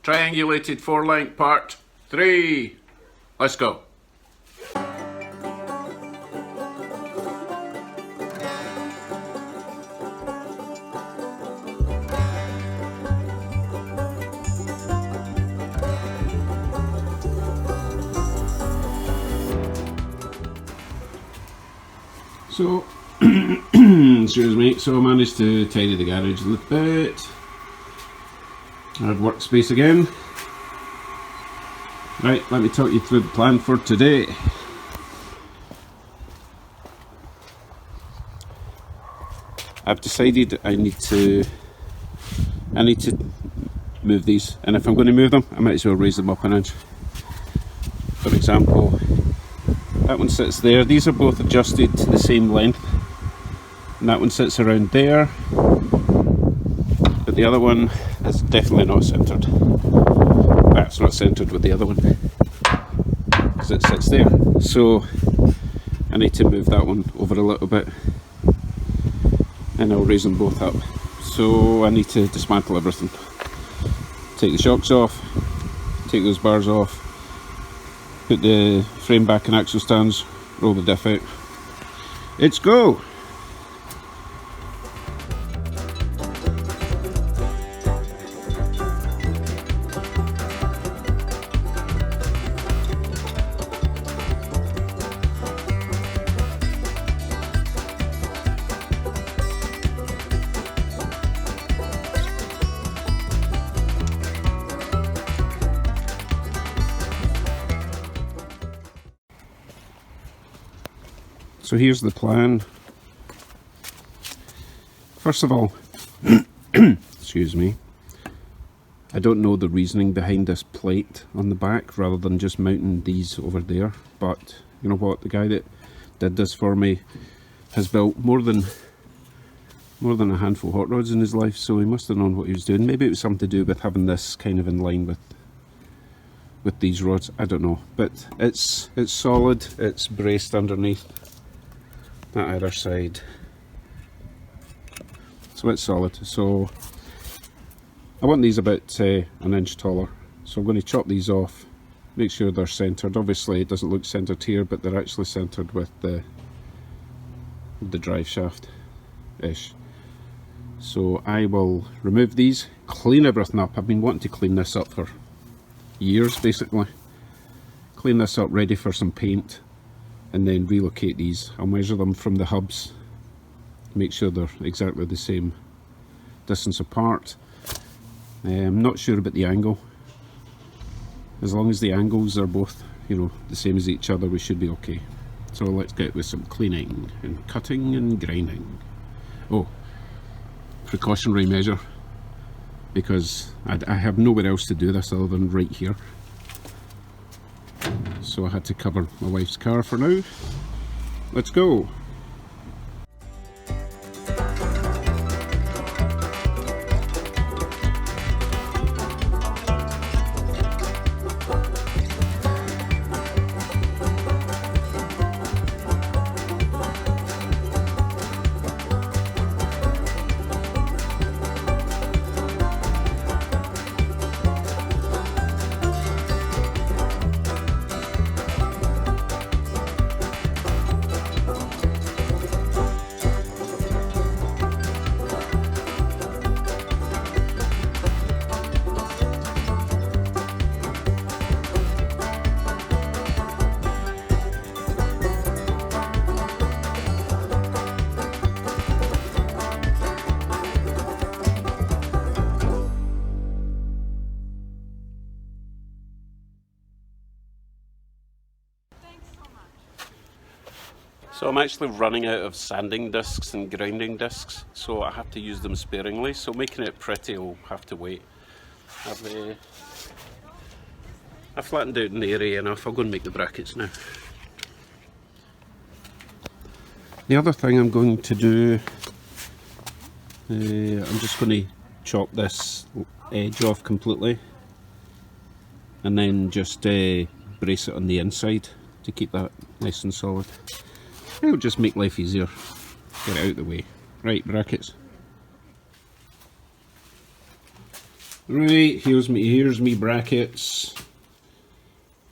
Triangulated 4-link part 3. Let's go. So, excuse me, so I managed to tidy the garage a little bit. I have workspace again. Right, let me talk you through the plan for today. I've decided I need to move these, and if I'm going to move them, I might as well raise them up an inch. For example, that one sits there. These are both adjusted to the same length, and that one sits around there, but the other one is definitely not centered. That's not centered with the other one because it sits there, so I need to move that one over a little bit and I'll raise them both up. So I need to dismantle everything, take the shocks off, take those bars off, put the frame back in axle stands, roll the diff out. Let's go! So here's the plan. First of all, excuse me, I don't know the reasoning behind this plate on the back rather than just mounting these over there, but you know what, the guy that did this for me has built more than a handful of hot rods in his life, so he must have known what he was doing. Maybe it was something to do with having this kind of in line with these rods, I don't know, but it's solid, it's braced underneath that other side, so it's solid. So I want these about an inch taller, so I'm going to chop these off, make sure they're centered. Obviously it doesn't look centered here, but they're actually centered with the drive shaft ish. So I will remove these, clean everything up. I've been wanting to clean this up for years, basically. Clean this up, ready for some paint, and then relocate these. I'll measure them from the hubs, make sure they're exactly the same distance apart. I'm not sure about the angle. As long as the angles are both, you know, the same as each other, we should be okay. So let's get with some cleaning and cutting and grinding. Oh, precautionary measure, because I have nowhere else to do this other than right here. So I had to cover my wife's car for now. Let's go! So I'm actually running out of sanding discs and grinding discs, so I have to use them sparingly, so making it pretty will have to wait. I've flattened out the area enough. I'll go and make the brackets now. The other thing I'm going to do, I'm just going to chop this edge off completely and then just brace it on the inside to keep that nice and solid. It'll just make life easier. Get it out of the way. Right, brackets. Right, here's me brackets.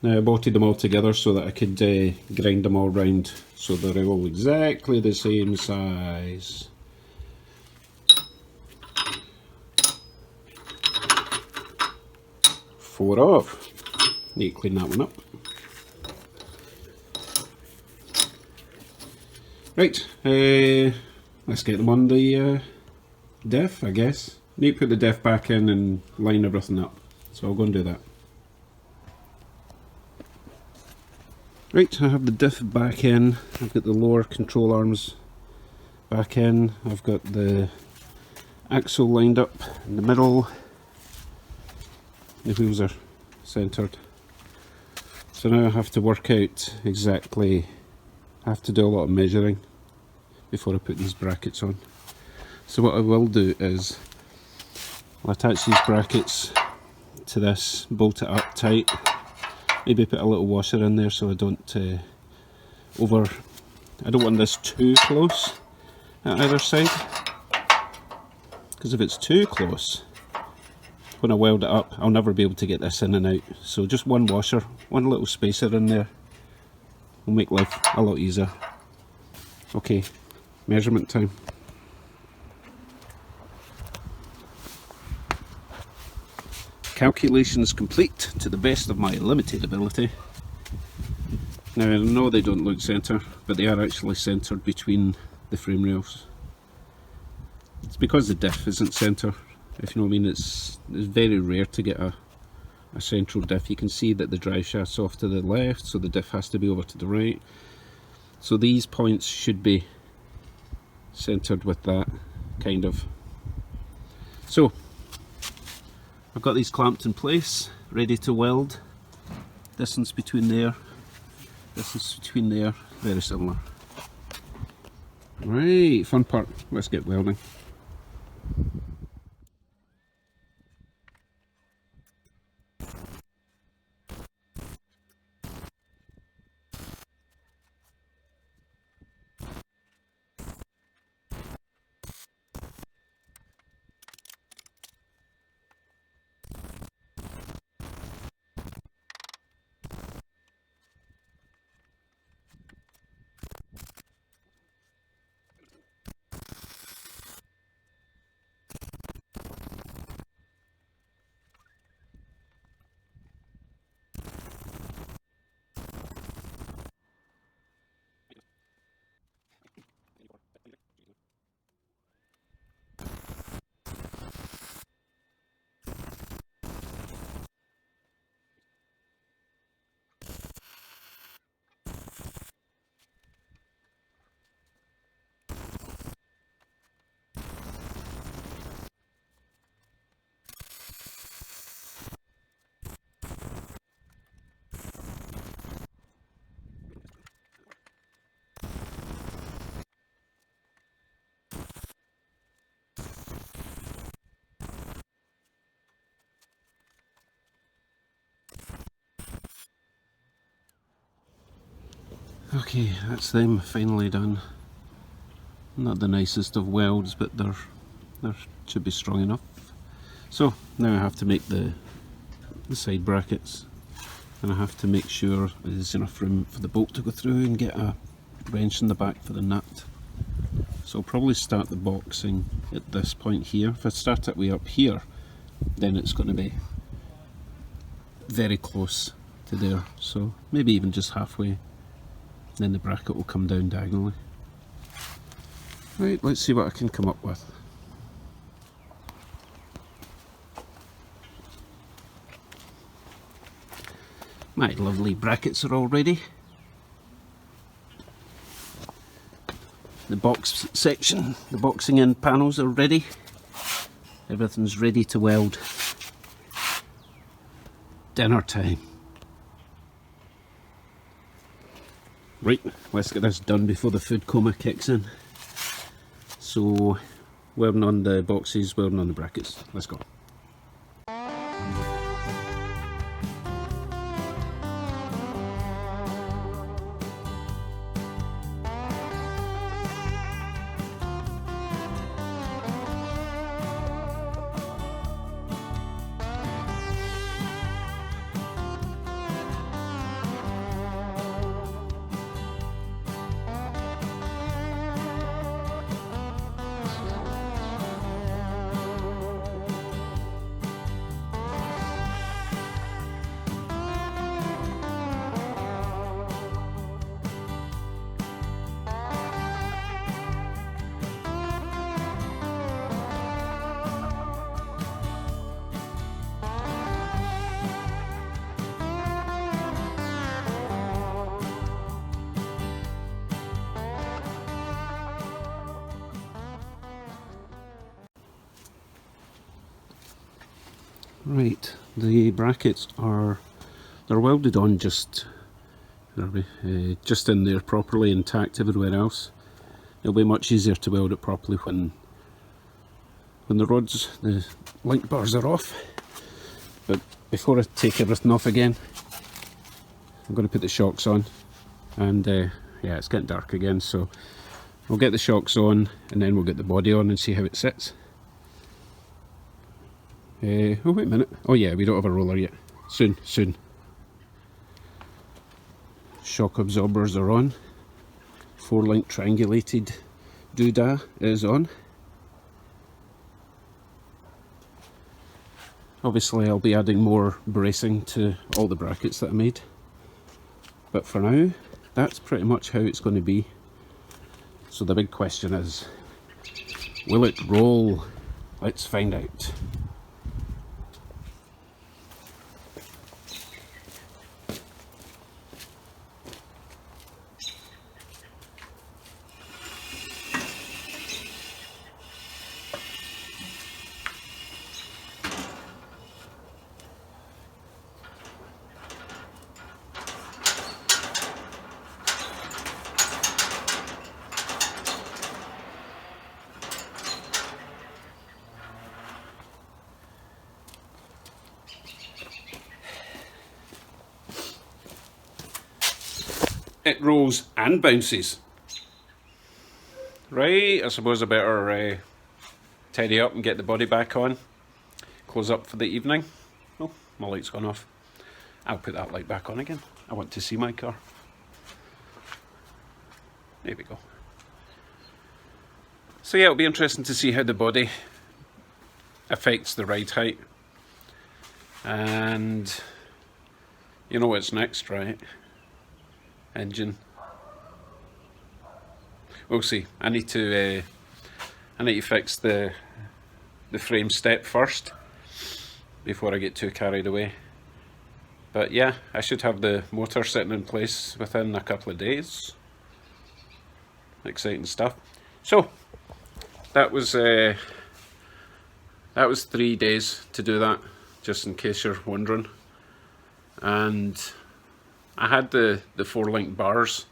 Now I bolted them all together so that I could grind them all round so they're all exactly the same size. Four off. Need to clean that one up. Right, let's get them on the diff, I guess. Need to put the diff back in and line everything up. So I'll go and do that. Right, I have the diff back in. I've got the lower control arms back in. I've got the axle lined up in the middle. The wheels are centered. So now I have to work out exactly, I have to do a lot of measuring before I put these brackets on. So what I will do is I'll attach these brackets to this, bolt it up tight, maybe put a little washer in there so I don't I don't want this too close at either side, because if it's too close, when I weld it up, I'll never be able to get this in and out. So just one washer, one little spacer in there will make life a lot easier. Okay, measurement time. Calculations complete to the best of my limited ability. Now I know they don't look centre, but they are actually centred between the frame rails. It's because the diff isn't centre, if you know what I mean. It's very rare to get a central diff. You can see that the drive shaft's off to the left, so the diff has to be over to the right. So these points should be centred with that, kind of. So I've got these clamped in place, ready to weld. Distance between there, distance between there, very similar. Right, fun part, let's get welding. Okay, that's them finally done. Not the nicest of welds, but they should be strong enough. So now I have to make the side brackets, and I have to make sure there's enough room for the bolt to go through and get a wrench in the back for the nut. So I'll probably start the boxing at this point here. If I start it way up here, then it's going to be very close to there, so maybe even just halfway. Then the bracket will come down diagonally. Right, let's see what I can come up with. My lovely brackets are all ready. The box section, the boxing in panels are ready. Everything's ready to weld. Dinner time. Right, let's get this done before the food coma kicks in. So, welding on the boxes, welding on the brackets. Let's go. Right, the brackets they're welded on just in there properly, intact everywhere else. It'll be much easier to weld it properly when the link bars are off. But before I take everything off again, I'm going to put the shocks on, and yeah, it's getting dark again, so we'll get the shocks on and then we'll get the body on and see how it sits. Oh wait a minute, oh yeah, we don't have a roller yet. Soon. Shock absorbers are on. 4-link triangulated doodah is on. Obviously I'll be adding more bracing to all the brackets that I made, but for now that's pretty much how it's going to be. So the big question is, will it roll? Let's find out. It rolls and bounces. Right, I suppose I better tidy up and get the body back on. Close up for the evening. Oh, my light's gone off. I'll put that light back on again. I want to see my car. There we go. So yeah, it'll be interesting to see how the body affects the ride height. And you know what's next, right? Engine. We'll see. I need to fix the frame step first before I get too carried away. But yeah, I should have the motor sitting in place within a couple of days. Exciting stuff. So that was 3 days to do that, just in case you're wondering. And I had the 4-link bars,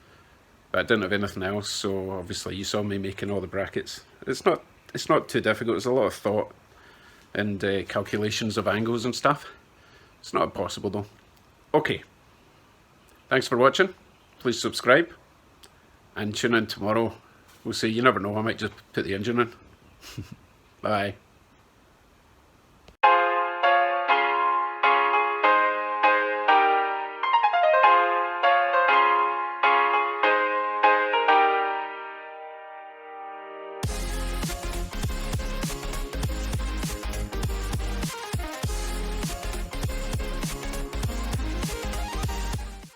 but I didn't have anything else, so obviously you saw me making all the brackets. It's not too difficult. There's a lot of thought and calculations of angles and stuff. It's not impossible though. Okay, thanks for watching. Please subscribe and tune in tomorrow. We'll see. You never know, I might just put the engine in. Bye.